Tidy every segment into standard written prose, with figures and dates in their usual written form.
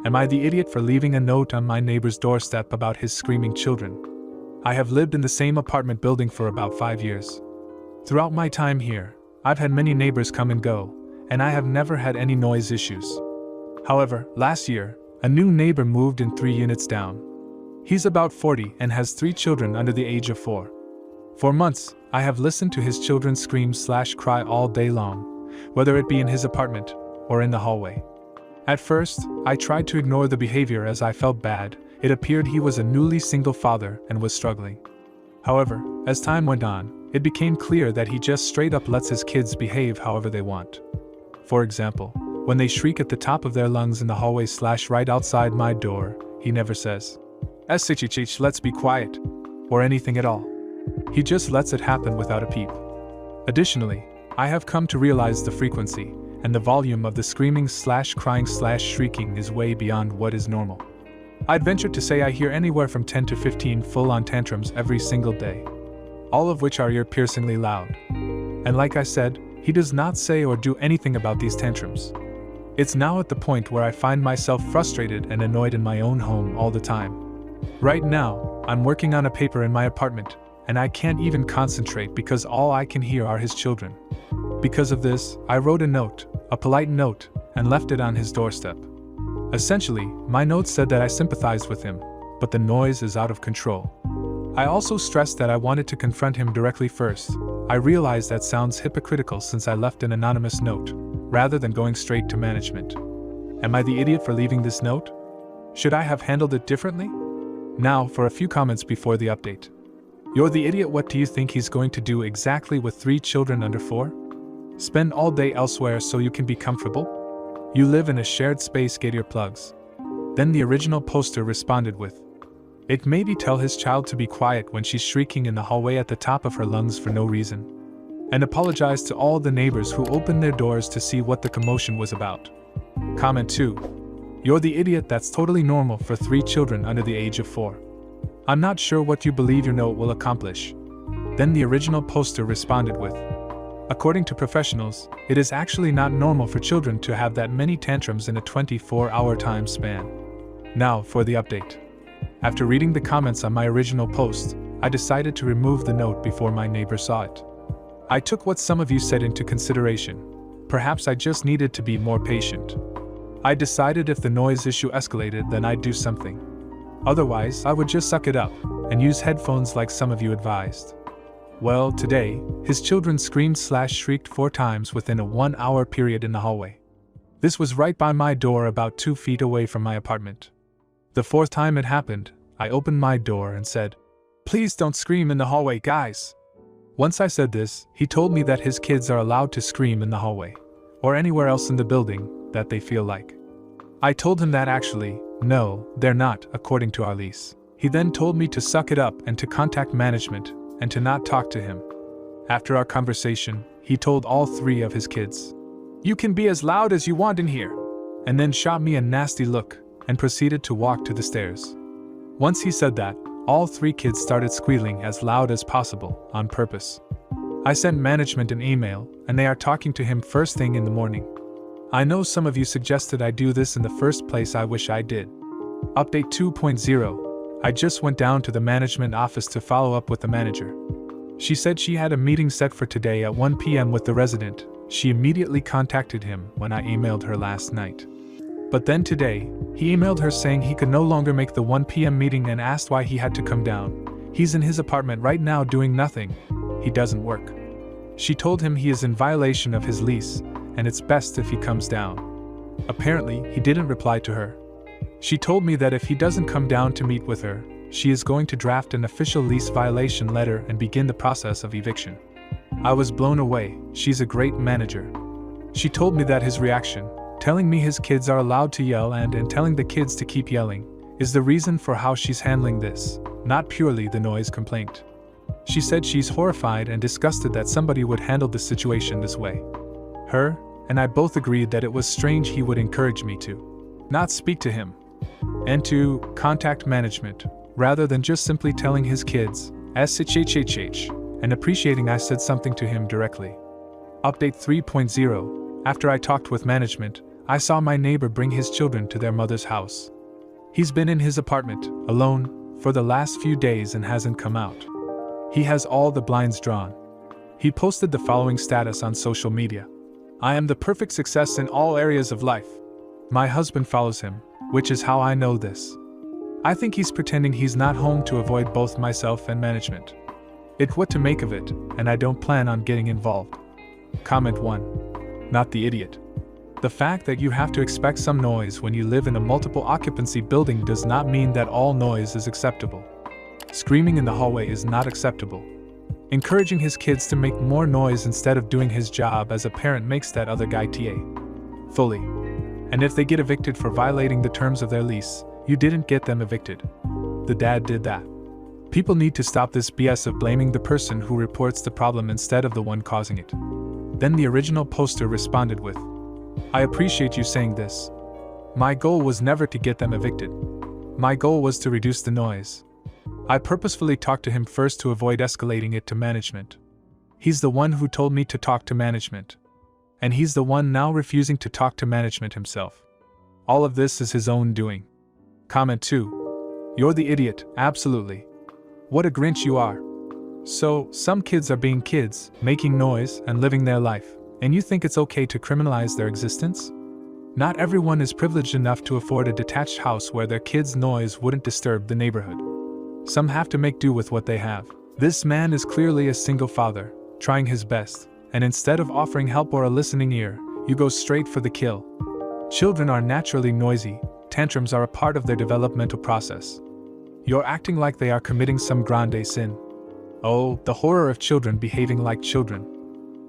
Am I the idiot for leaving a note on my neighbor's doorstep about his screaming children? I have lived in the same apartment building for about 5 years. Throughout my time here, I've had many neighbors come and go, and I have never had any noise issues. However, last year, a new neighbor moved in 3 units down. He's about 40 and has 3 children under the age of 4. For months, I have listened to his children scream/cry all day long, whether it be in his apartment or in the hallway. At first, I tried to ignore the behavior as I felt bad. It appeared he was a newly single father and was struggling. However, as time went on, it became clear that he just straight up lets his kids behave however they want. For example, when they shriek at the top of their lungs in the hallway/right outside my door, he never says, "SHH, let's be quiet," or anything at all. He just lets it happen without a peep. Additionally, I have come to realize the frequency and the volume of the screaming/crying/shrieking is way beyond what is normal. I'd venture to say I hear anywhere from 10 to 15 full-on tantrums every single day, all of which are ear-piercingly loud. And like I said, he does not say or do anything about these tantrums. It's now at the point where I find myself frustrated and annoyed in my own home all the time. Right now, I'm working on a paper in my apartment, and I can't even concentrate because all I can hear are his children. Because of this, I wrote a note, a polite note, and left it on his doorstep. Essentially, my note said that I sympathized with him, but the noise is out of control. I also stressed that I wanted to confront him directly first. I realize that sounds hypocritical since I left an anonymous note, rather than going straight to management. Am I the idiot for leaving this note? Should I have handled it differently? Now, for a few comments before the update. You're the idiot. What do you think he's going to do exactly with 3 children under 4? Spend all day elsewhere so you can be comfortable? You live in a shared space, get your plugs. Then the original poster responded with, "It maybe tell his child to be quiet when she's shrieking in the hallway at the top of her lungs for no reason." And apologize to all the neighbors who opened their doors to see what the commotion was about. Comment 2. You're the idiot. That's totally normal for 3 children under the age of 4. I'm not sure what you believe your note will accomplish. Then the original poster responded with, "According to professionals, it is actually not normal for children to have that many tantrums in a 24-hour time span." Now for the update. After reading the comments on my original post, I decided to remove the note before my neighbor saw it. I took what some of you said into consideration. Perhaps I just needed to be more patient. I decided if the noise issue escalated, then I'd do something. Otherwise, I would just suck it up and use headphones like some of you advised. Well, today, his children screamed/shrieked 4 times within a 1-hour period in the hallway. This was right by my door about 2 feet away from my apartment. The 4th time it happened, I opened my door and said, "Please don't scream in the hallway, guys." Once I said this, he told me that his kids are allowed to scream in the hallway, or anywhere else in the building that they feel like. I told him that actually, no, they're not, according to our lease. He then told me to suck it up and to contact management, and to not talk to him. After our conversation, he told all 3 of his kids, "You can be as loud as you want in here," and then shot me a nasty look, and proceeded to walk to the stairs. Once he said that, all 3 kids started squealing as loud as possible, on purpose. I sent management an email, and they are talking to him first thing in the morning. I know some of you suggested I do this in the first place. I wish I did. Update 2.0. I just went down to the management office to follow up with the manager. She said she had a meeting set for today at 1 p.m. with the resident. She immediately contacted him when I emailed her last night. But then today, he emailed her saying he could no longer make the 1 p.m. meeting and asked why he had to come down. He's in his apartment right now doing nothing. He doesn't work. She told him he is in violation of his lease, and it's best if he comes down. Apparently, he didn't reply to her. She told me that if he doesn't come down to meet with her, she is going to draft an official lease violation letter and begin the process of eviction. I was blown away. She's a great manager. She told me that his reaction, telling me his kids are allowed to yell and telling the kids to keep yelling, is the reason for how she's handling this, not purely the noise complaint. She said she's horrified and disgusted that somebody would handle the situation this way. Her and I both agreed that it was strange he would encourage me to not speak to him and to contact management, rather than just simply telling his kids, SHHHH, and appreciating I said something to him directly. Update 3.0. After I talked with management, I saw my neighbor bring his children to their mother's house. He's been in his apartment, alone, for the last few days and hasn't come out. He has all the blinds drawn. He posted the following status on social media. I am the perfect success in all areas of life. My husband follows him, which is how I know this. I think he's pretending he's not home to avoid both myself and management. It's what to make of it, and I don't plan on getting involved. Comment 1. Not the idiot. The fact that you have to expect some noise when you live in a multiple occupancy building does not mean that all noise is acceptable. Screaming in the hallway is not acceptable. Encouraging his kids to make more noise instead of doing his job as a parent makes that other guy TA. Fully. And if they get evicted for violating the terms of their lease, you didn't get them evicted. The dad did that. People need to stop this BS of blaming the person who reports the problem instead of the one causing it. Then the original poster responded with, I appreciate you saying this. My goal was never to get them evicted. My goal was to reduce the noise. I purposefully talked to him first to avoid escalating it to management. He's the one who told me to talk to management. And he's the one now refusing to talk to management himself. All of this is his own doing. Comment 2. You're the idiot, absolutely. What a Grinch you are. So, some kids are being kids, making noise, and living their life, and you think it's okay to criminalize their existence? Not everyone is privileged enough to afford a detached house where their kids' noise wouldn't disturb the neighborhood. Some have to make do with what they have. This man is clearly a single father, trying his best, and instead of offering help or a listening ear, you go straight for the kill. Children are naturally noisy, tantrums are a part of their developmental process. You're acting like they are committing some grande sin. Oh, the horror of children behaving like children.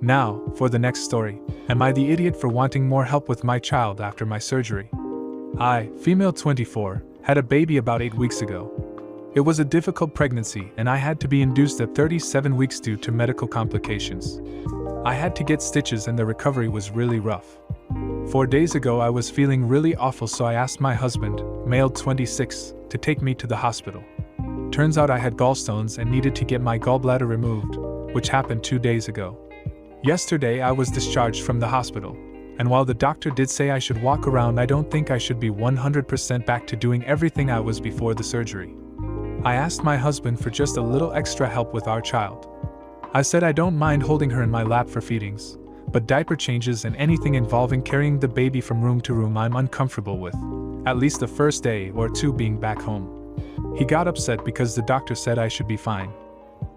Now, for the next story. Am I the idiot for wanting more help with my child after my surgery? I, female 24, had a baby about 8 weeks ago. It was a difficult pregnancy and I had to be induced at 37 weeks due to medical complications. I had to get stitches and the recovery was really rough. 4 days ago I was feeling really awful, so I asked my husband, male 26, to take me to the hospital. Turns out I had gallstones and needed to get my gallbladder removed, which happened 2 days ago. Yesterday I was discharged from the hospital, and while the doctor did say I should walk around, I don't think I should be 100% back to doing everything I was before the surgery. I asked my husband for just a little extra help with our child. I said I don't mind holding her in my lap for feedings, but diaper changes and anything involving carrying the baby from room to room I'm uncomfortable with, at least the first day or two being back home. He got upset because the doctor said I should be fine.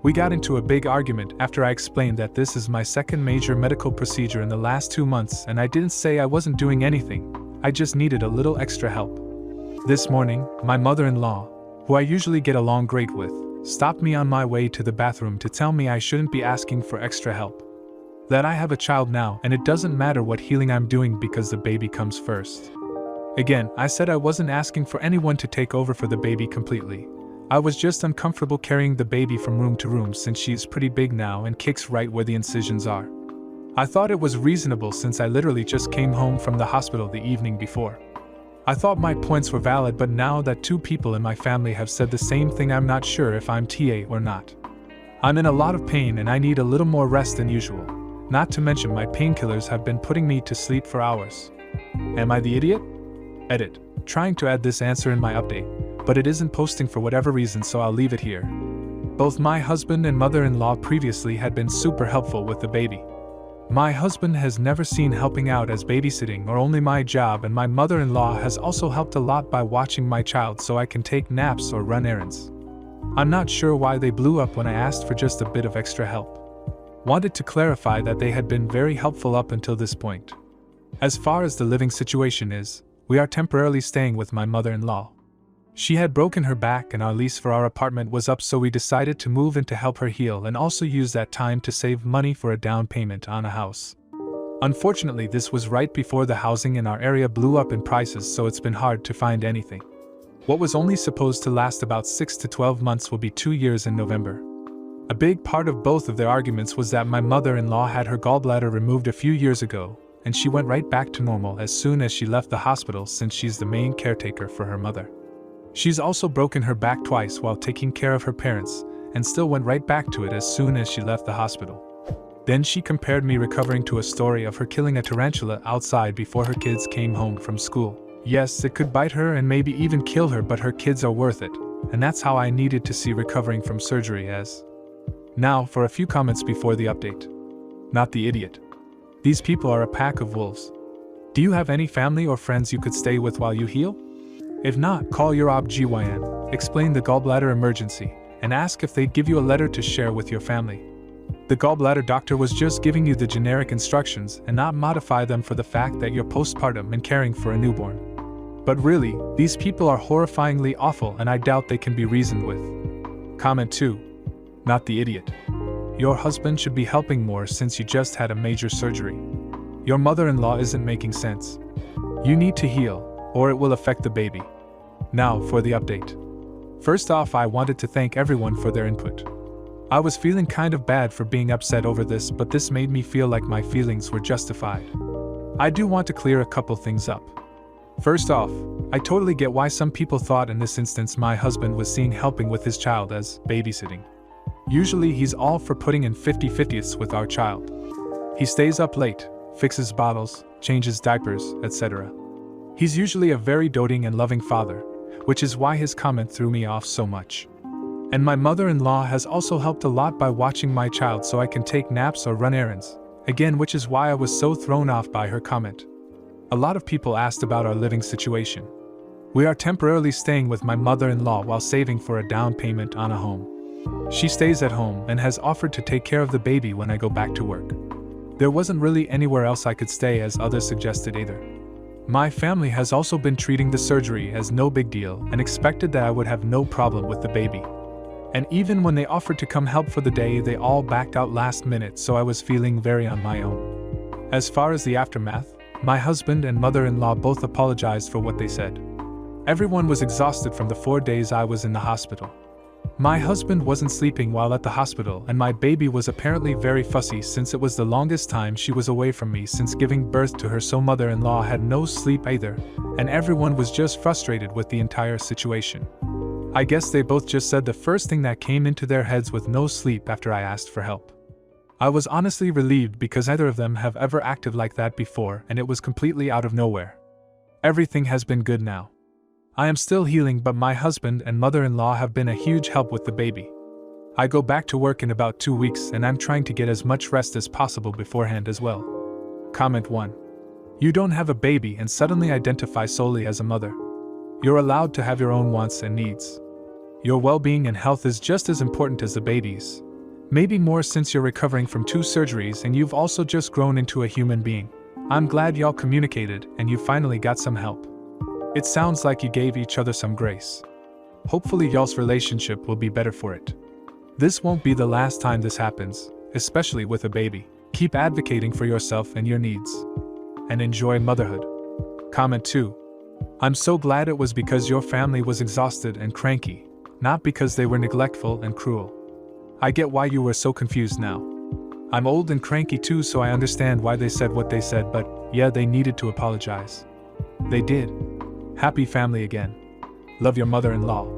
We got into a big argument after I explained that this is my second major medical procedure in the last 2 months and I didn't say I wasn't doing anything, I just needed a little extra help. This morning, my mother-in-law, who I usually get along great with, stopped me on my way to the bathroom to tell me I shouldn't be asking for extra help. That I have a child now and it doesn't matter what healing I'm doing because the baby comes first. Again, I said I wasn't asking for anyone to take over for the baby completely. I was just uncomfortable carrying the baby from room to room since she's pretty big now and kicks right where the incisions are. I thought it was reasonable since I literally just came home from the hospital the evening before. I thought my points were valid, but now that 2 people in my family have said the same thing, I'm not sure if I'm TA or not. I'm in a lot of pain and I need a little more rest than usual. Not to mention my painkillers have been putting me to sleep for hours. Am I the idiot? Edit. Trying to add this answer in my update, but it isn't posting for whatever reason, so I'll leave it here. Both my husband and mother-in-law previously had been super helpful with the baby. My husband has never seen helping out as babysitting or only my job, and my mother-in-law has also helped a lot by watching my child so I can take naps or run errands. I'm not sure why they blew up when I asked for just a bit of extra help. Wanted to clarify that they had been very helpful up until this point. As far as the living situation is, we are temporarily staying with my mother-in-law. She had broken her back and our lease for our apartment was up, so we decided to move in to help her heal and also use that time to save money for a down payment on a house. Unfortunately, this was right before the housing in our area blew up in prices, so it's been hard to find anything. What was only supposed to last about 6 to 12 months will be 2 years in November. A big part of both of their arguments was that my mother-in-law had her gallbladder removed a few years ago, and she went right back to normal as soon as she left the hospital since she's the main caretaker for her mother. She's also broken her back twice while taking care of her parents, and still went right back to it as soon as she left the hospital. Then she compared me recovering to a story of her killing a tarantula outside before her kids came home from school. Yes, it could bite her and maybe even kill her, but her kids are worth it, and that's how I needed to see recovering from surgery as. Now, for a few comments before the update. Not the idiot. These people are a pack of wolves. Do you have any family or friends you could stay with while you heal? If not, call your OB/GYN, explain the gallbladder emergency, and ask if they'd give you a letter to share with your family. The gallbladder doctor was just giving you the generic instructions and not modify them for the fact that you're postpartum and caring for a newborn. But really, these people are horrifyingly awful and I doubt they can be reasoned with. Comment 2. Not the idiot. Your husband should be helping more since you just had a major surgery. Your mother-in-law isn't making sense. You need to heal, or it will affect the baby. Now for the update. First off, I wanted to thank everyone for their input. I was feeling kind of bad for being upset over this, but this made me feel like my feelings were justified. I do want to clear a couple things up. First off, I totally get why some people thought in this instance my husband was seeing helping with his child as babysitting. Usually he's all for putting in 50/50ths with our child. He stays up late, fixes bottles, changes diapers, etc. He's usually a very doting and loving father, which is why his comment threw me off so much. And my mother-in-law has also helped a lot by watching my child so I can take naps or run errands, again, which is why I was so thrown off by her comment. A lot of people asked about our living situation. We are temporarily staying with my mother-in-law while saving for a down payment on a home. She stays at home and has offered to take care of the baby when I go back to work. There wasn't really anywhere else I could stay as others suggested either. My family has also been treating the surgery as no big deal and expected that I would have no problem with the baby. And even when they offered to come help for the day, they all backed out last minute, so I was feeling very on my own. As far as the aftermath, my husband and mother-in-law both apologized for what they said. Everyone was exhausted from the 4 days I was in the hospital. My husband wasn't sleeping while at the hospital, and my baby was apparently very fussy since it was the longest time she was away from me since giving birth to her, so mother-in-law had no sleep either, and everyone was just frustrated with the entire situation. I guess they both just said the first thing that came into their heads with no sleep after I asked for help. I was honestly relieved because neither of them have ever acted like that before, and it was completely out of nowhere. Everything has been good now. I am still healing, but my husband and mother-in-law have been a huge help with the baby. I go back to work in about 2 weeks and I'm trying to get as much rest as possible beforehand as well. Comment 1. You don't have a baby and suddenly identify solely as a mother. You're allowed to have your own wants and needs. Your well-being and health is just as important as the baby's. Maybe more since you're recovering from 2 surgeries and you've also just grown into a human being. I'm glad y'all communicated and you finally got some help. It sounds like you gave each other some grace. Hopefully y'all's relationship will be better for it. This won't be the last time this happens, especially with a baby. Keep advocating for yourself and your needs. And enjoy motherhood. Comment 2. I'm so glad it was because your family was exhausted and cranky, not because they were neglectful and cruel. I get why you were so confused now. I'm old and cranky too, so I understand why they said what they said, but yeah, they needed to apologize. They did. Happy family again. Love your mother-in-law.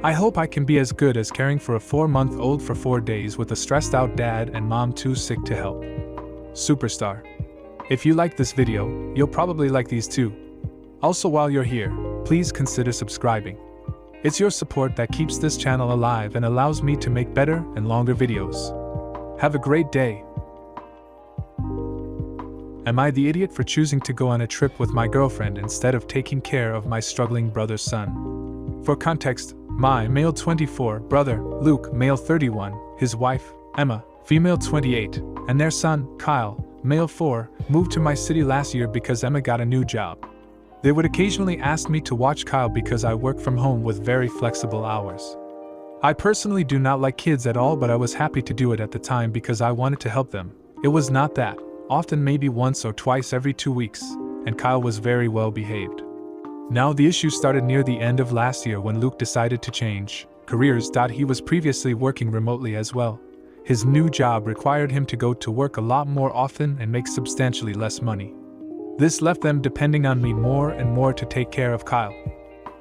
I hope I can be as good as caring for a 4-month-old for 4 days with a stressed out dad and mom too sick to help. Superstar. If you like this video, you'll probably like these too. Also, while you're here, please consider subscribing. It's your support that keeps this channel alive and allows me to make better and longer videos. Have a great day. Am I the idiot for choosing to go on a trip with my girlfriend instead of taking care of my struggling brother's son? For context, my male 24 brother, Luke, male 31, his wife, Emma, female 28, and their son, Kyle, male 4, moved to my city last year because Emma got a new job. They would occasionally ask me to watch Kyle because I work from home with very flexible hours. I personally do not like kids at all, but I was happy to do it at the time because I wanted to help them. It was not that often, maybe once or twice every 2 weeks, and Kyle was very well behaved. Now the issue started near the end of last year when Luke decided to change careers. He was previously working remotely as well. His new job required him to go to work a lot more often and make substantially less money. This left them depending on me more and more to take care of Kyle.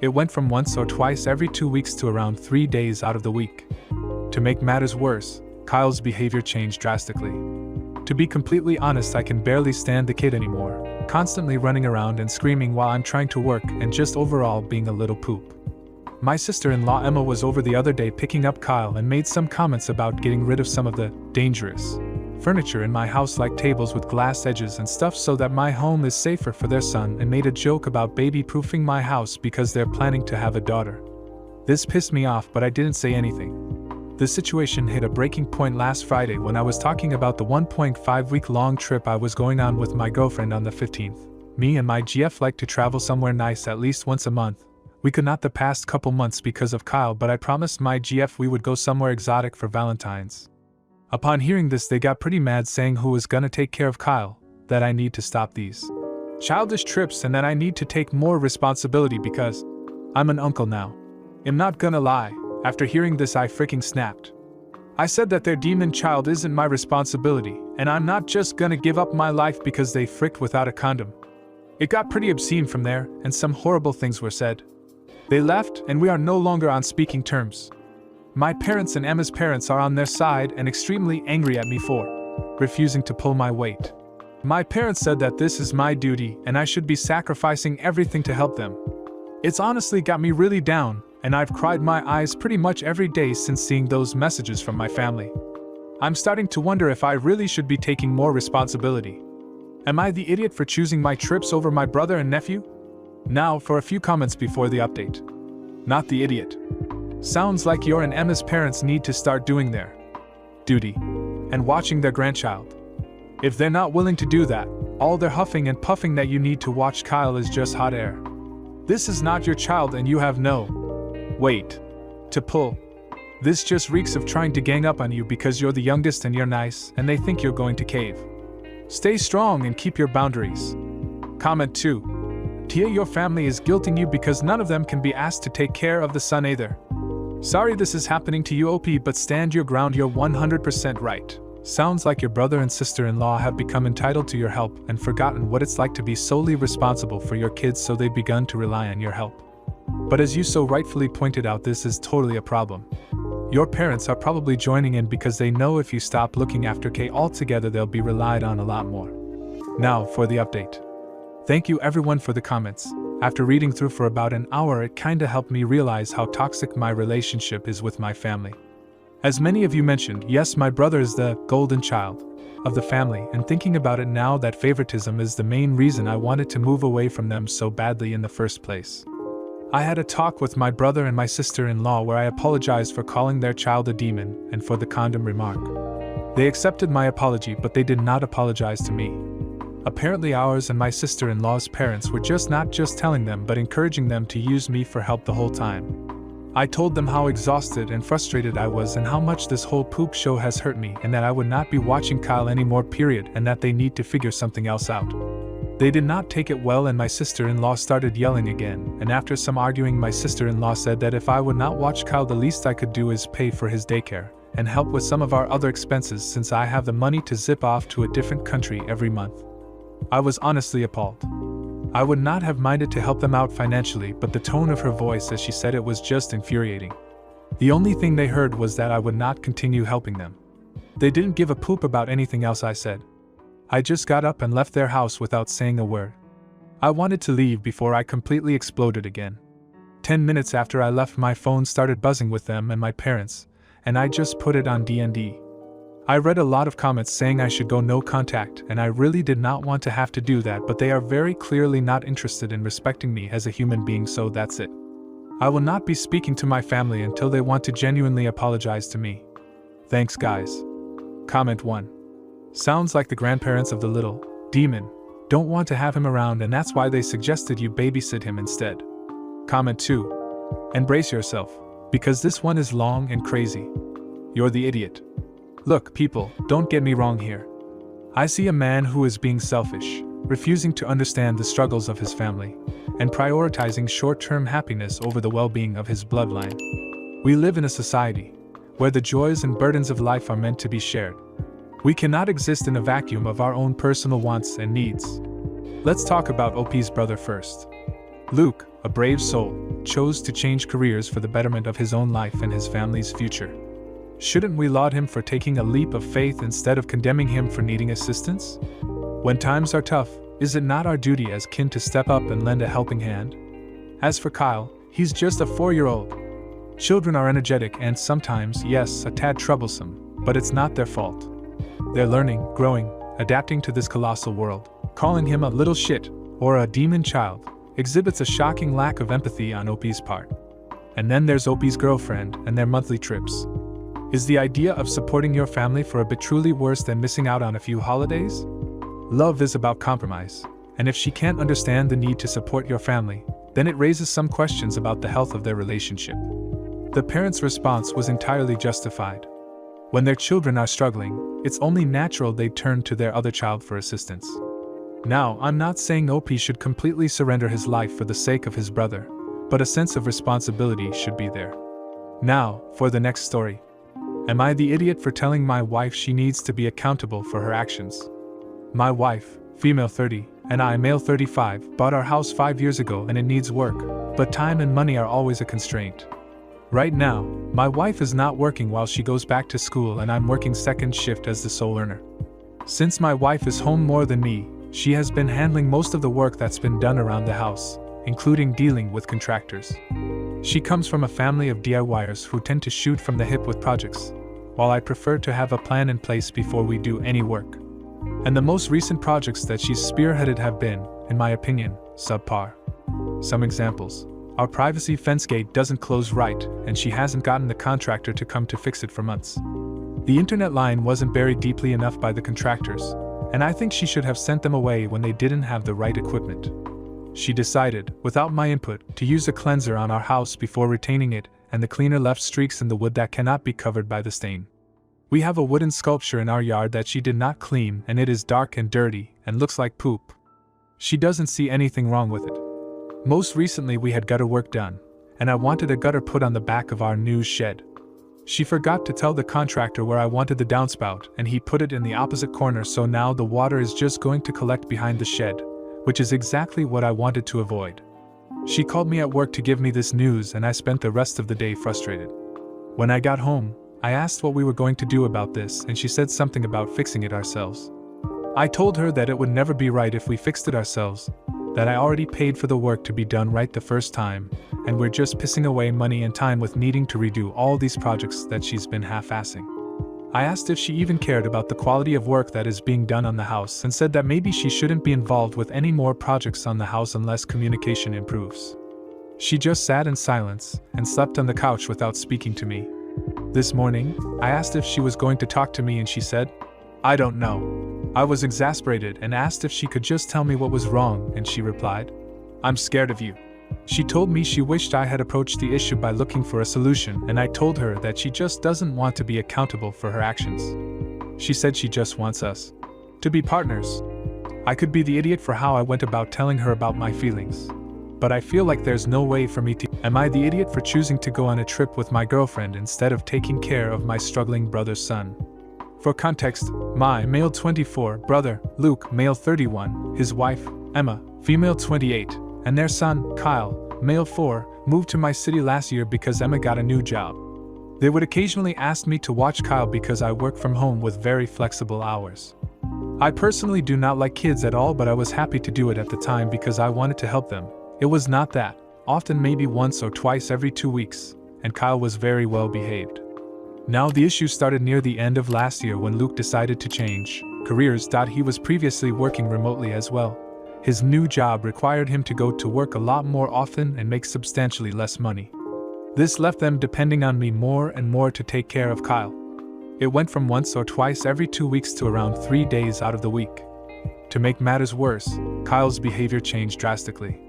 It went from once or twice every 2 weeks to around 3 days out of the week. To make matters worse, Kyle's behavior changed drastically. To be completely honest, I can barely stand the kid anymore, constantly running around and screaming while I'm trying to work and just overall being a little poop. My sister-in-law Emma was over the other day picking up Kyle and made some comments about getting rid of some of the dangerous furniture in my house, like tables with glass edges and stuff, so that my home is safer for their son, and made a joke about baby-proofing my house because they're planning to have a daughter. This pissed me off, but I didn't say anything. The situation hit a breaking point last Friday when I was talking about the 1.5-week-long trip I was going on with my girlfriend on the 15th. Me and my GF like to travel somewhere nice at least once a month. We could not the past couple months because of Kyle, but I promised my GF we would go somewhere exotic for Valentine's. Upon hearing this, they got pretty mad, saying who was gonna take care of Kyle, that I need to stop these childish trips and that I need to take more responsibility because I'm an uncle now. I'm not gonna lie, after hearing this I freaking snapped. I said that their demon child isn't my responsibility, and I'm not just gonna give up my life because they fricked without a condom. It got pretty obscene from there, and some horrible things were said. They left, and we are no longer on speaking terms. My parents and Emma's parents are on their side and extremely angry at me for refusing to pull my weight. My parents said that this is my duty and I should be sacrificing everything to help them. It's honestly got me really down, and I've cried my eyes pretty much every day since seeing those messages from my family. I'm starting to wonder if I really should be taking more responsibility. Am I the idiot for choosing my trips over my brother and nephew? Now for a few comments before the update. Not the idiot. Sounds like your and Emma's parents need to start doing their duty and watching their grandchild. If they're not willing to do that, all their huffing and puffing that you need to watch Kyle is just hot air. This is not your child and you have no weight to pull. This just reeks of trying to gang up on you because you're the youngest and you're nice and they think you're going to cave. Stay strong and keep your boundaries. Comment 2. Tia, your family is guilting you because none of them can be asked to take care of the son either. Sorry this is happening to you, OP, but stand your ground, you're 100% right. Sounds like your brother and sister-in-law have become entitled to your help and forgotten what it's like to be solely responsible for your kids, so they've begun to rely on your help. But as you so rightfully pointed out, this is totally a problem. Your parents are probably joining in because they know if you stop looking after Kay altogether, they'll be relied on a lot more. Now for the update. Thank you everyone for the comments. After reading through for about an hour, it kinda helped me realize how toxic my relationship is with my family. As many of you mentioned, yes, my brother is the golden child of the family, and thinking about it now, that favoritism is the main reason I wanted to move away from them so badly in the first place. I had a talk with my brother and my sister-in-law where I apologized for calling their child a demon and for the condom remark. They accepted my apology, but they did not apologize to me. Apparently ours and my sister-in-law's parents were not just telling them but encouraging them to use me for help the whole time. I told them how exhausted and frustrated I was and how much this whole poop show has hurt me, and that I would not be watching Kyle anymore, period, and that they need to figure something else out. They did not take it well, and my sister-in-law started yelling again, and after some arguing, my sister-in-law said that if I would not watch Kyle, the least I could do is pay for his daycare and help with some of our other expenses, since I have the money to zip off to a different country every month. I was honestly appalled. I would not have minded to help them out financially, but the tone of her voice as she said it was just infuriating. The only thing they heard was that I would not continue helping them. They didn't give a poop about anything else I said. I just got up and left their house without saying a word. I wanted to leave before I completely exploded again. 10 minutes after I left, my phone started buzzing with them and my parents, and I just put it on D&D. I read a lot of comments saying I should go no contact, and I really did not want to have to do that, but they are very clearly not interested in respecting me as a human being, so that's it. I will not be speaking to my family until they want to genuinely apologize to me. Thanks guys. Comment 1. Sounds like the grandparents of the little demon don't want to have him around, and that's why they suggested you babysit him instead. Comment 2. Embrace yourself, because this one is long and crazy. You're the idiot. Look, people, don't get me wrong here. I see a man who is being selfish, refusing to understand the struggles of his family, and prioritizing short-term happiness over the well-being of his bloodline. We live in a society where the joys and burdens of life are meant to be shared. We cannot exist in a vacuum of our own personal wants and needs. Let's talk about OP's brother first. Luke, a brave soul, chose to change careers for the betterment of his own life and his family's future. Shouldn't we laud him for taking a leap of faith instead of condemning him for needing assistance? When times are tough, is it not our duty as kin to step up and lend a helping hand? As for Kyle, he's just a 4-year-old. Children are energetic and sometimes, yes, a tad troublesome, but it's not their fault. They're learning, growing, adapting to this colossal world. Calling him a little shit, or a demon child, exhibits a shocking lack of empathy on Opie's part. And then there's Opie's girlfriend and their monthly trips. Is the idea of supporting your family for a bit truly worse than missing out on a few holidays? Love is about compromise, and if she can't understand the need to support your family, then it raises some questions about the health of their relationship. The parents' response was entirely justified. When their children are struggling, it's only natural they turn to their other child for assistance. Now, I'm not saying Opie should completely surrender his life for the sake of his brother, but a sense of responsibility should be there. Now, for the next story. Am I the idiot for telling my wife she needs to be accountable for her actions? My wife, female 30, and I, male 35, bought our house 5 years ago and it needs work, but time and money are always a constraint. Right now, my wife is not working while she goes back to school and I'm working second shift as the sole earner. Since my wife is home more than me, she has been handling most of the work that's been done around the house, including dealing with contractors. She comes from a family of DIYers who tend to shoot from the hip with projects, while I prefer to have a plan in place before we do any work. And the most recent projects that she's spearheaded have been, in my opinion, subpar. Some examples. Our privacy fence gate doesn't close right, and she hasn't gotten the contractor to come to fix it for months. The internet line wasn't buried deeply enough by the contractors, and I think she should have sent them away when they didn't have the right equipment. She decided, without my input, to use a cleanser on our house before retaining it, and the cleaner left streaks in the wood that cannot be covered by the stain. We have a wooden sculpture in our yard that she did not clean, and it is dark and dirty, and looks like poop. She doesn't see anything wrong with it. Most recently we had gutter work done, and I wanted a gutter put on the back of our new shed. She forgot to tell the contractor where I wanted the downspout, and he put it in the opposite corner, so now the water is just going to collect behind the shed, which is exactly what I wanted to avoid. She called me at work to give me this news, and I spent the rest of the day frustrated. When I got home, I asked what we were going to do about this, and she said something about fixing it ourselves. I told her that it would never be right if we fixed it ourselves, that I already paid for the work to be done right the first time, and we're just pissing away money and time with needing to redo all these projects that she's been half-assing. I asked if she even cared about the quality of work that is being done on the house and said that maybe she shouldn't be involved with any more projects on the house unless communication improves. She just sat in silence and slept on the couch without speaking to me. This morning, I asked if she was going to talk to me and she said, "I don't know." I was exasperated and asked if she could just tell me what was wrong, and she replied, "I'm scared of you." She told me she wished I had approached the issue by looking for a solution, and I told her that she just doesn't want to be accountable for her actions. She said she just wants us to be partners. I could be the idiot for how I went about telling her about my feelings, but I feel like there's no way for me to. Am I the idiot for choosing to go on a trip with my girlfriend instead of taking care of my struggling brother's son? For context, my male 24 brother, Luke, male 31, his wife, Emma, female 28, and their son, Kyle, male 4, moved to my city last year because Emma got a new job. They would occasionally ask me to watch Kyle because I work from home with very flexible hours. I personally do not like kids at all, but I was happy to do it at the time because I wanted to help them. It was not that often, maybe once or twice every 2 weeks, and Kyle was very well behaved. Now the issue started near the end of last year when Luke decided to change careers. He was previously working remotely as well. His new job required him to go to work a lot more often and make substantially less money. This left them depending on me more and more to take care of Kyle. It went from once or twice every 2 weeks to around 3 days out of the week. To make matters worse, Kyle's behavior changed drastically.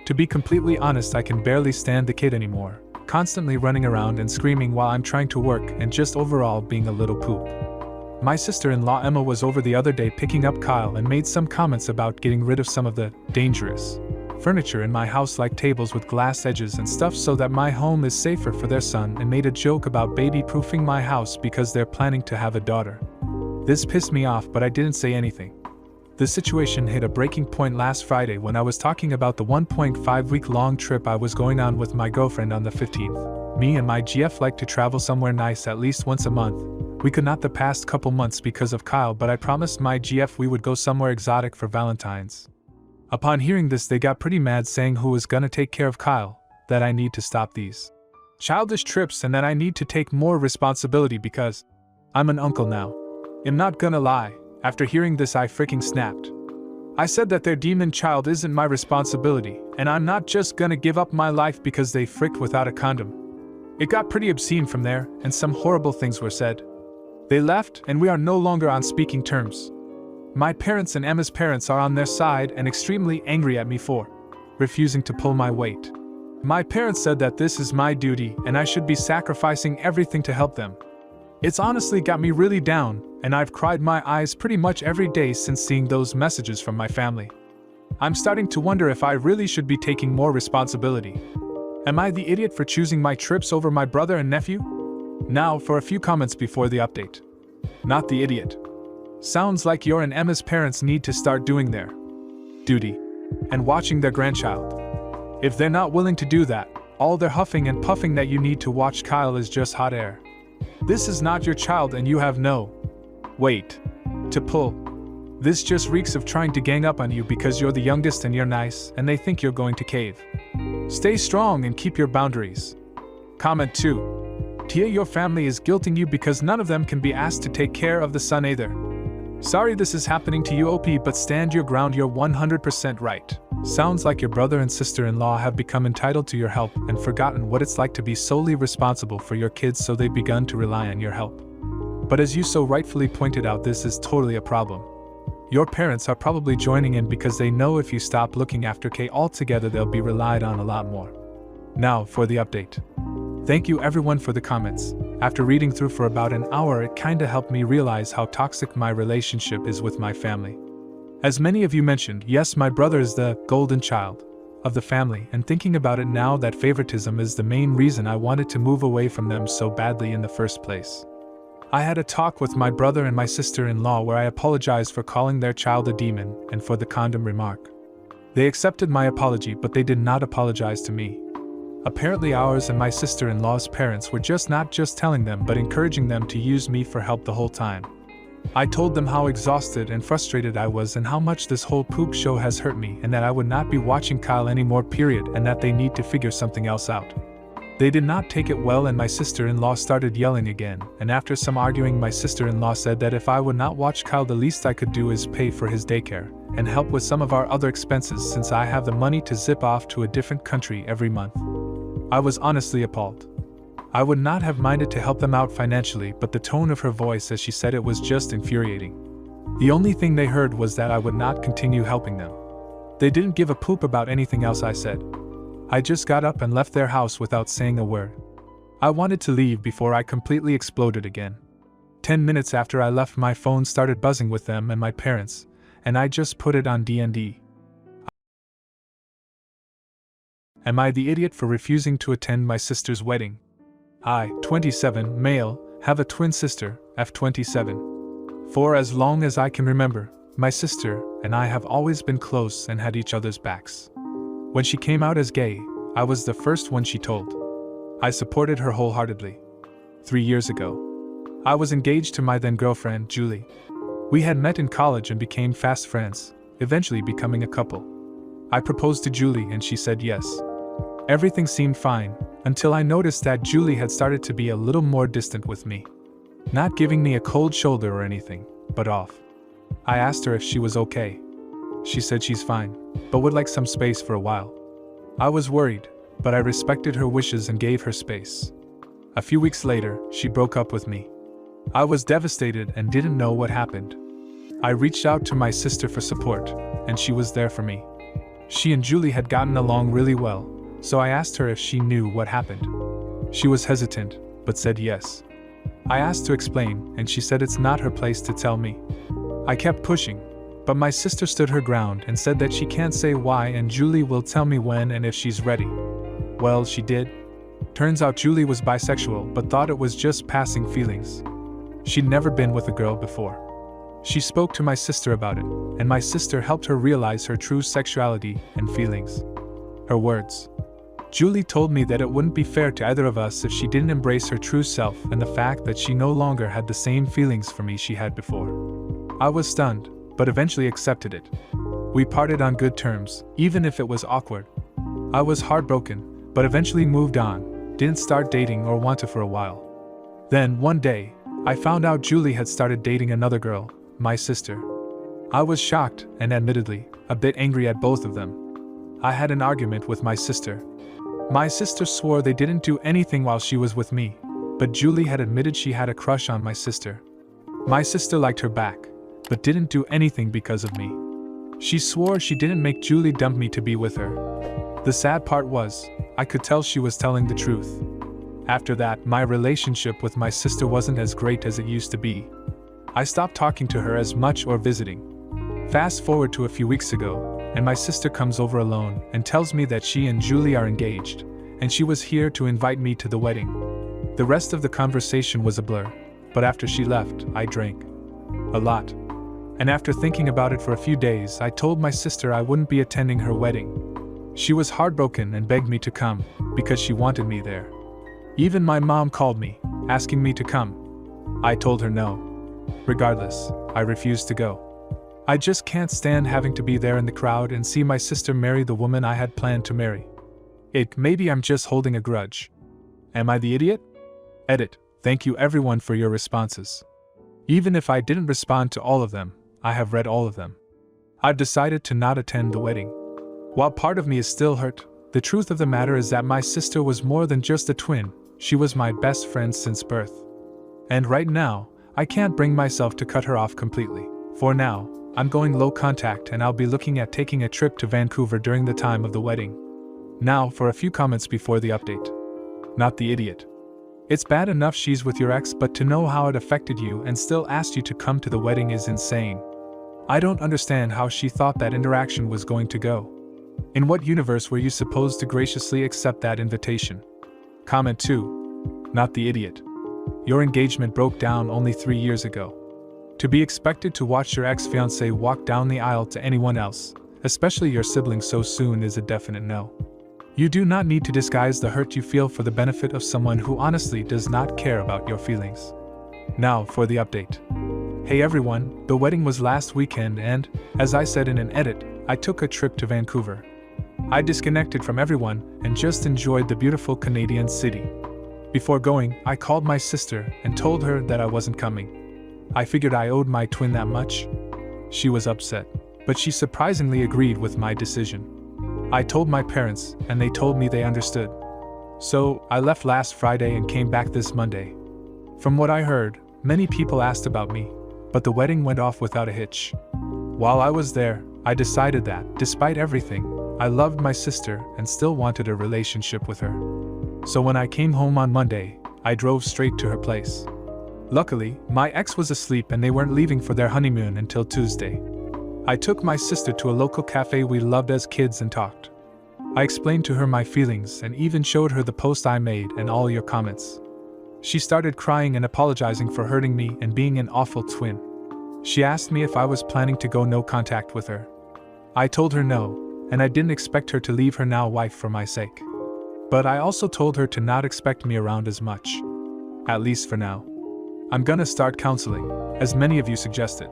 To be completely honest, I can barely stand the kid anymore, constantly running around and screaming while I'm trying to work and just overall being a little poop. My sister-in-law Emma was over the other day picking up Kyle and made some comments about getting rid of some of the dangerous furniture in my house, like tables with glass edges and stuff, so that my home is safer for their son, and made a joke about baby-proofing my house because they're planning to have a daughter. This pissed me off, but I didn't say anything. The situation hit a breaking point last Friday when I was talking about the 1.5-week-long trip I was going on with my girlfriend on the 15th. Me and my GF like to travel somewhere nice at least once a month. We could not the past couple months because of Kyle, but I promised my GF we would go somewhere exotic for Valentine's. Upon hearing this, they got pretty mad, saying who was gonna take care of Kyle, that I need to stop these childish trips and that I need to take more responsibility because I'm an uncle now. I'm not gonna lie, after hearing this I freaking snapped. I said that their demon child isn't my responsibility, and I'm not just gonna give up my life because they fricked without a condom. It got pretty obscene from there, and some horrible things were said. They left, and we are no longer on speaking terms. My parents and Emma's parents are on their side and extremely angry at me for refusing to pull my weight. My parents said that this is my duty and I should be sacrificing everything to help them. It's honestly got me really down, and I've cried my eyes pretty much every day since seeing those messages from my family. I'm starting to wonder if I really should be taking more responsibility. Am I the idiot for choosing my trips over my brother and nephew? Now for a few comments before the update. Not the idiot. Sounds like your and Emma's parents need to start doing their duty and watching their grandchild. If they're not willing to do that, all their huffing and puffing that you need to watch Kyle is just hot air. This is not your child and you have no weight to pull. This just reeks of trying to gang up on you because you're the youngest and you're nice and they think you're going to cave. Stay strong and keep your boundaries. Comment 2. Tia, your family is guilting you because none of them can be asked to take care of the son either. Sorry this is happening to you, OP, but stand your ground, you're 100% right. Sounds like your brother and sister-in-law have become entitled to your help and forgotten what it's like to be solely responsible for your kids, so they've begun to rely on your help. But as you so rightfully pointed out, this is totally a problem. Your parents are probably joining in because they know if you stop looking after Kay altogether, they'll be relied on a lot more. Now for the update. Thank you everyone for the comments. After reading through for about an hour, it kinda helped me realize how toxic my relationship is with my family. As many of you mentioned, yes, my brother is the golden child of the family, and thinking about it now, that favoritism is the main reason I wanted to move away from them so badly in the first place. I had a talk with my brother and my sister-in-law where I apologized for calling their child a demon and for the condom remark. They accepted my apology, but they did not apologize to me. Apparently ours and my sister-in-law's parents were not just telling them but encouraging them to use me for help the whole time. I told them how exhausted and frustrated I was and how much this whole poop show has hurt me, and that I would not be watching Kyle anymore, period, and that they need to figure something else out. They did not take it well, and my sister-in-law started yelling again, and after some arguing my sister-in-law said that if I would not watch Kyle, the least I could do is pay for his daycare and help with some of our other expenses since I have the money to zip off to a different country every month. I was honestly appalled. I would not have minded to help them out financially, but the tone of her voice as she said it was just infuriating. The only thing they heard was that I would not continue helping them. They didn't give a poop about anything else I said. I just got up and left their house without saying a word. I wanted to leave before I completely exploded again. 10 minutes after I left, my phone started buzzing with them and my parents, and I just put it on D&D. Am I the idiot for refusing to attend my sister's wedding? I, 27, male, have a twin sister, F27. For as long as I can remember, my sister and I have always been close and had each other's backs. When she came out as gay, I was the first one she told. I supported her wholeheartedly. 3 years ago, I was engaged to my then girlfriend, Julie. We had met in college and became fast friends, eventually becoming a couple. I proposed to Julie and she said yes. Everything seemed fine, until I noticed that Julie had started to be a little more distant with me. Not giving me a cold shoulder or anything, but off. I asked her if she was okay. She said she's fine, but would like some space for a while. I was worried, but I respected her wishes and gave her space. A few weeks later, she broke up with me. I was devastated and didn't know what happened. I reached out to my sister for support, and she was there for me. She and Julie had gotten along really well, so I asked her if she knew what happened. She was hesitant, but said yes. I asked to explain, and she said it's not her place to tell me. I kept pushing, but my sister stood her ground and said that she can't say why and Julie will tell me when and if she's ready. Well, she did. Turns out Julie was bisexual but thought it was just passing feelings. She'd never been with a girl before. She spoke to my sister about it, and my sister helped her realize her true sexuality and feelings. Her words: Julie told me that it wouldn't be fair to either of us if she didn't embrace her true self and the fact that she no longer had the same feelings for me she had before. I was stunned, but eventually accepted it. We parted on good terms, even if it was awkward. I was heartbroken, but eventually moved on, didn't start dating or want to for a while. Then, one day, I found out Julie had started dating another girl, my sister. I was shocked and, admittedly, a bit angry at both of them. I had an argument with my sister. My sister swore they didn't do anything while she was with me, but Julie had admitted she had a crush on my sister. My sister liked her back, but didn't do anything because of me. She swore she didn't make Julie dump me to be with her. The sad part was, I could tell she was telling the truth. After that, my relationship with my sister wasn't as great as it used to be. I stopped talking to her as much or visiting. Fast forward to a few weeks ago, and my sister comes over alone and tells me that she and Julie are engaged, and she was here to invite me to the wedding. The rest of the conversation was a blur, but after she left, I drank. A lot. And after thinking about it for a few days, I told my sister I wouldn't be attending her wedding. She was heartbroken and begged me to come, because she wanted me there. Even my mom called me, asking me to come. I told her no. Regardless, I refused to go. I just can't stand having to be there in the crowd and see my sister marry the woman I had planned to marry. Maybe I'm just holding a grudge. Am I the idiot? Edit. Thank you everyone for your responses. Even if I didn't respond to all of them, I have read all of them. I've decided to not attend the wedding. While part of me is still hurt, the truth of the matter is that my sister was more than just a twin, she was my best friend since birth. And right now, I can't bring myself to cut her off completely. For now, I'm going low contact and I'll be looking at taking a trip to Vancouver during the time of the wedding. Now for a few comments before the update. Not the idiot. It's bad enough she's with your ex, but to know how it affected you and still asked you to come to the wedding is insane. I don't understand how she thought that interaction was going to go. In what universe were you supposed to graciously accept that invitation? Comment 2. Not the idiot. Your engagement broke down only 3 years ago. To be expected to watch your ex-fiancé walk down the aisle to anyone else, especially your sibling, so soon is a definite no. You do not need to disguise the hurt you feel for the benefit of someone who honestly does not care about your feelings. Now for the update. Hey everyone, the wedding was last weekend and, as I said in an edit, I took a trip to Vancouver. I disconnected from everyone and just enjoyed the beautiful Canadian city. Before going, I called my sister and told her that I wasn't coming. I figured I owed my twin that much. She was upset, but she surprisingly agreed with my decision. I told my parents, and they told me they understood. So, I left last Friday and came back this Monday. From what I heard, many people asked about me, but the wedding went off without a hitch. While I was there, I decided that, despite everything, I loved my sister and still wanted a relationship with her. So when I came home on Monday, I drove straight to her place. Luckily, my ex was asleep and they weren't leaving for their honeymoon until Tuesday. I took my sister to a local cafe we loved as kids and talked. I explained to her my feelings and even showed her the post I made and all your comments. She started crying and apologizing for hurting me and being an awful twin. She asked me if I was planning to go no contact with her. I told her no, and I didn't expect her to leave her now wife for my sake. But I also told her to not expect me around as much. At least for now. I'm gonna start counseling, as many of you suggested.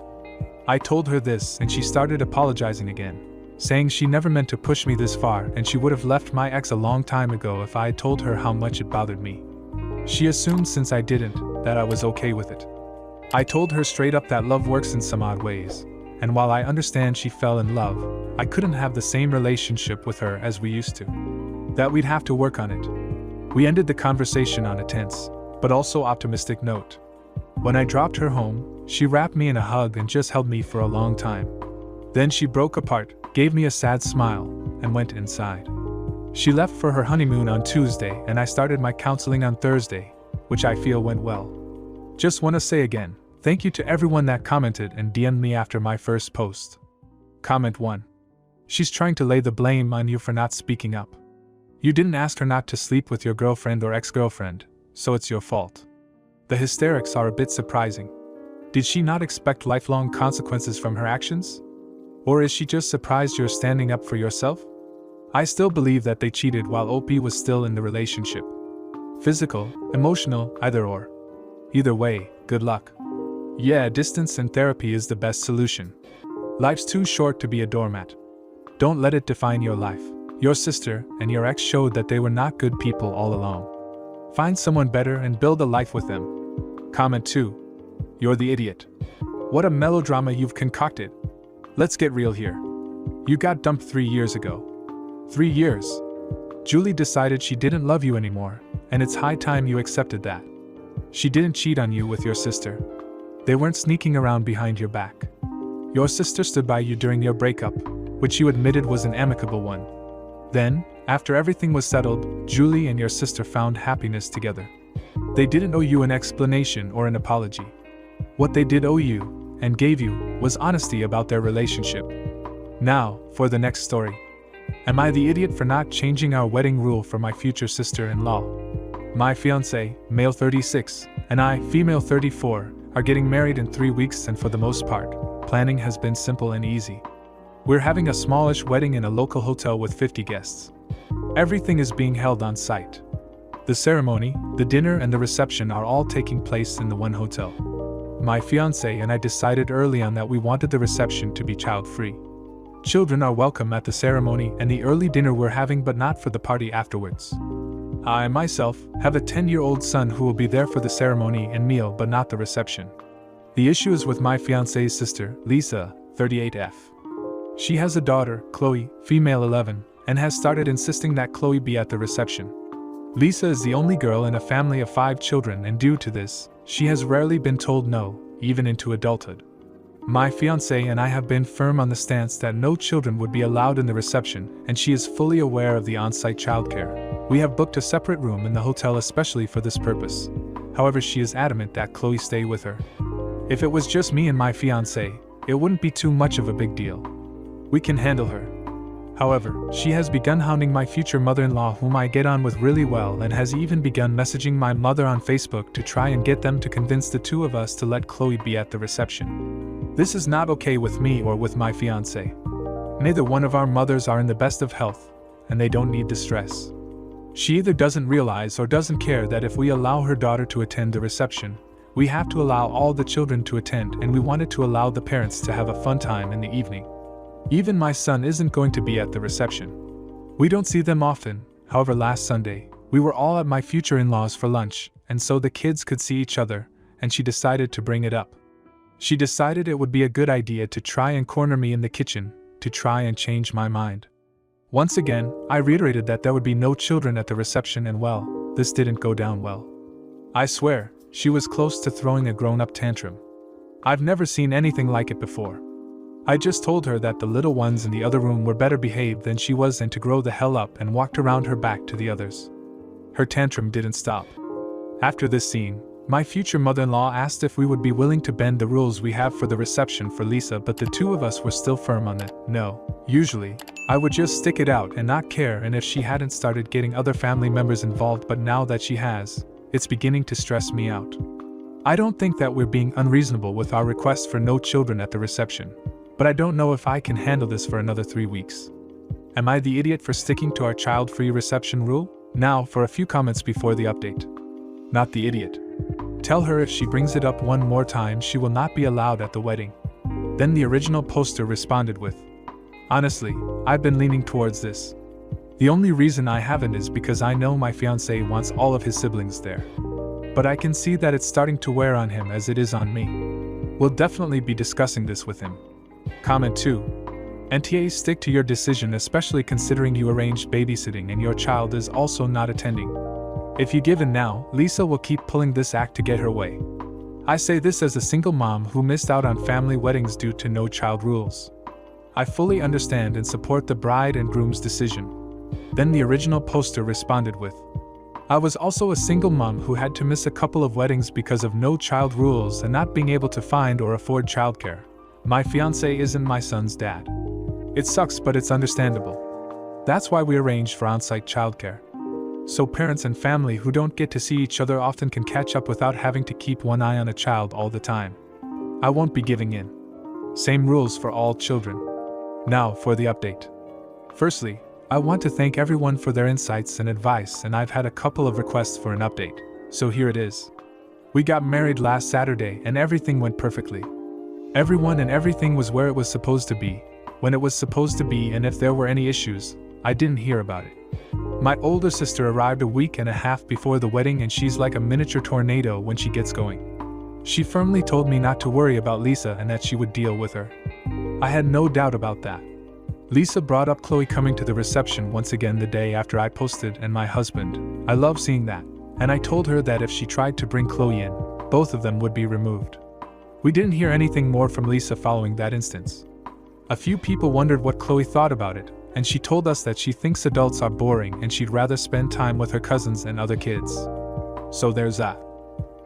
I told her this and she started apologizing again, saying she never meant to push me this far and she would have left my ex a long time ago if I had told her how much it bothered me. She assumed since I didn't, that I was okay with it. I told her straight up that love works in some odd ways, and while I understand she fell in love, I couldn't have the same relationship with her as we used to. That we'd have to work on it. We ended the conversation on a tense, but also optimistic note. When I dropped her home, she wrapped me in a hug and just held me for a long time. Then she broke apart, gave me a sad smile, and went inside. She left for her honeymoon on Tuesday and I started my counseling on Thursday, which I feel went well. Just want to say again, thank you to everyone that commented and DM'd me after my first post. Comment 1. She's trying to lay the blame on you for not speaking up. You didn't ask her not to sleep with your girlfriend or ex-girlfriend, so it's your fault. The hysterics are a bit surprising. Did she not expect lifelong consequences from her actions? Or is she just surprised you're standing up for yourself? I still believe that they cheated while OP was still in the relationship. Physical, emotional, either or. Either way, good luck. Yeah, distance and therapy is the best solution. Life's too short to be a doormat. Don't let it define your life. Your sister and your ex showed that they were not good people all along. Find someone better and build a life with them. Comment 2. You're the idiot. What a melodrama you've concocted. Let's get real here. You got dumped 3 years ago. 3 years. Julie decided she didn't love you anymore, and it's high time you accepted that. She didn't cheat on you with your sister. They weren't sneaking around behind your back. Your sister stood by you during your breakup, which you admitted was an amicable one. Then, after everything was settled, Julie and your sister found happiness together. They didn't owe you an explanation or an apology. What they did owe you, and gave you, was honesty about their relationship. Now, for the next story. Am I the idiot for not changing our wedding rule for my future sister-in-law? My fiancé, male 36, and I, female 34, are getting married in 3 weeks, and for the most part, planning has been simple and easy. We're having a smallish wedding in a local hotel with 50 guests. Everything is being held on site. The ceremony, the dinner, and the reception are all taking place in the one hotel. My fiancé and I decided early on that we wanted the reception to be child-free. Children are welcome at the ceremony and the early dinner we're having, but not for the party afterwards. I, myself, have a 10-year-old son who will be there for the ceremony and meal, but not the reception. The issue is with my fiancé's sister, Lisa, 38F. She has a daughter, Chloe, female 11, and has started insisting that Chloe be at the reception. Lisa is the only girl in a family of 5 children, and due to this, she has rarely been told no, even into adulthood. My fiancé and I have been firm on the stance that no children would be allowed in the reception, and she is fully aware of the on-site childcare. We have booked a separate room in the hotel especially for this purpose. However, she is adamant that Chloe stay with her. If it was just me and my fiancé, it wouldn't be too much of a big deal. We can handle her. However, she has begun hounding my future mother-in-law, whom I get on with really well, and has even begun messaging my mother on Facebook to try and get them to convince the two of us to let Chloe be at the reception. This is not okay with me or with my fiancé. Neither one of our mothers are in the best of health, and they don't need the stress. She either doesn't realize or doesn't care that if we allow her daughter to attend the reception, we have to allow all the children to attend, and we wanted to allow the parents to have a fun time in the evening. Even my son isn't going to be at the reception. We don't see them often. However, last Sunday, we were all at my future in-laws for lunch, and so the kids could see each other, and she decided to bring it up. She decided it would be a good idea to try and corner me in the kitchen, to try and change my mind. Once again, I reiterated that there would be no children at the reception, and well, this didn't go down well. I swear, she was close to throwing a grown-up tantrum. I've never seen anything like it before. I just told her that the little ones in the other room were better behaved than she was and to grow the hell up, and walked around her back to the others. Her tantrum didn't stop. After this scene, my future mother-in-law asked if we would be willing to bend the rules we have for the reception for Lisa, but the two of us were still firm on it. No. Usually, I would just stick it out and not care, and if she hadn't started getting other family members involved, but now that she has, it's beginning to stress me out. I don't think that we're being unreasonable with our request for no children at the reception, but I don't know if I can handle this for another 3 weeks. Am I the idiot for sticking to our child-free reception rule? Now for a few comments before the update. Not the idiot. Tell her if she brings it up one more time, she will not be allowed at the wedding. Then the original poster responded with, honestly, I've been leaning towards this. The only reason I haven't is because I know my fiancé wants all of his siblings there. But I can see that it's starting to wear on him as it is on me. We'll definitely be discussing this with him. Comment 2. NTA, stick to your decision, especially considering you arranged babysitting and your child is also not attending. If you give in now, Lisa will keep pulling this act to get her way. I say this as a single mom who missed out on family weddings due to no child rules. I fully understand and support the bride and groom's decision. Then the original poster responded with, I was also a single mom who had to miss a couple of weddings because of no child rules and not being able to find or afford childcare. My fiancé isn't my son's dad. It sucks, but it's understandable. That's why we arranged for on-site childcare. So parents and family who don't get to see each other often can catch up without having to keep one eye on a child all the time. I won't be giving in. Same rules for all children. Now for the update. Firstly, I want to thank everyone for their insights and advice, and I've had a couple of requests for an update, so here it is. We got married last Saturday and everything went perfectly. Everyone and everything was where it was supposed to be, when it was supposed to be, and if there were any issues, I didn't hear about it. My older sister arrived a week and a half before the wedding, and she's like a miniature tornado when she gets going. She firmly told me not to worry about Lisa and that she would deal with her. I had no doubt about that. Lisa brought up Chloe coming to the reception once again the day after I posted, and my husband. I love seeing that, and I told her that if she tried to bring Chloe in, both of them would be removed. We didn't hear anything more from Lisa following that instance. A few people wondered what Chloe thought about it, and she told us that she thinks adults are boring and she'd rather spend time with her cousins and other kids. So there's that.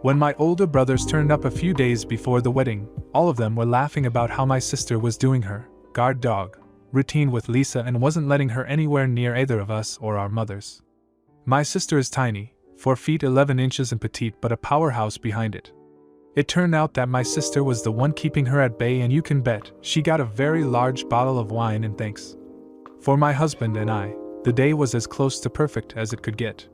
When my older brothers turned up a few days before the wedding, all of them were laughing about how my sister was doing her guard dog routine with Lisa and wasn't letting her anywhere near either of us or our mothers. My sister is tiny, 4 feet 11 inches and petite, but a powerhouse behind it. It turned out that my sister was the one keeping her at bay, and you can bet she got a very large bottle of wine in thanks. For my husband and I, the day was as close to perfect as it could get.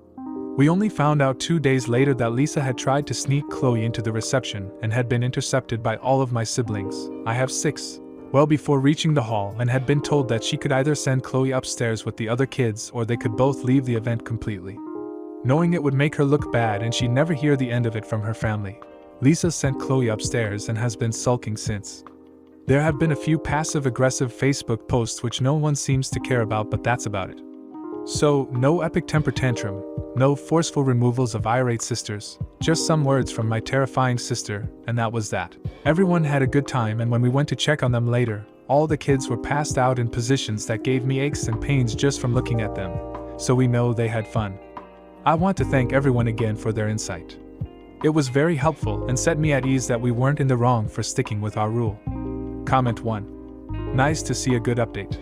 We only found out 2 days later that Lisa had tried to sneak Chloe into the reception and had been intercepted by all of my siblings. I have 6. Well before reaching the hall, and had been told that she could either send Chloe upstairs with the other kids or they could both leave the event completely. Knowing it would make her look bad and she'd never hear the end of it from her family, Lisa sent Chloe upstairs and has been sulking since. There have been a few passive-aggressive Facebook posts which no one seems to care about, but that's about it. So, no epic temper tantrum, no forceful removals of irate sisters, just some words from my terrifying sister, and that was that. Everyone had a good time, and when we went to check on them later, all the kids were passed out in positions that gave me aches and pains just from looking at them, so we know they had fun. I want to thank everyone again for their insight. It was very helpful and set me at ease that we weren't in the wrong for sticking with our rule. Comment 1. Nice to see a good update.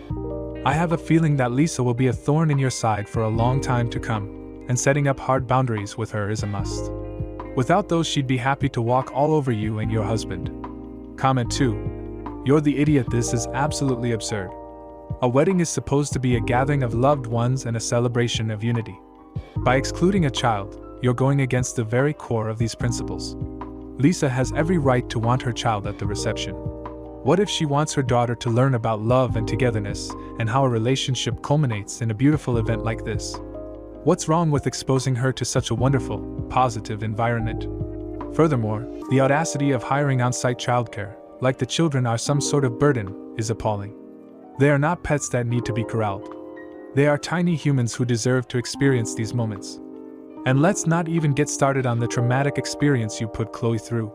I have a feeling that Lisa will be a thorn in your side for a long time to come, and setting up hard boundaries with her is a must. Without those, she'd be happy to walk all over you and your husband. Comment 2. You're the idiot. This is absolutely absurd. A wedding is supposed to be a gathering of loved ones and a celebration of unity. By excluding a child, you're going against the very core of these principles. Lisa has every right to want her child at the reception. What if she wants her daughter to learn about love and togetherness, and how a relationship culminates in a beautiful event like this? What's wrong with exposing her to such a wonderful, positive environment? Furthermore, the audacity of hiring on-site childcare, like the children are some sort of burden, is appalling. They are not pets that need to be corralled. They are tiny humans who deserve to experience these moments. And let's not even get started on the traumatic experience you put Chloe through.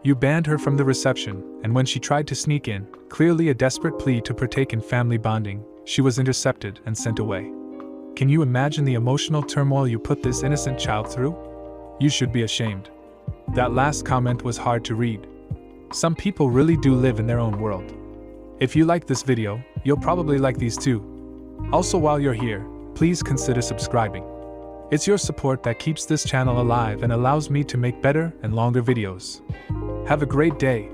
You banned her from the reception, and when she tried to sneak in, clearly a desperate plea to partake in family bonding, she was intercepted and sent away. Can you imagine the emotional turmoil you put this innocent child through? You should be ashamed. That last comment was hard to read. Some people really do live in their own world. If you like this video, you'll probably like these too. Also, while you're here, please consider subscribing. It's your support that keeps this channel alive and allows me to make better and longer videos. Have a great day.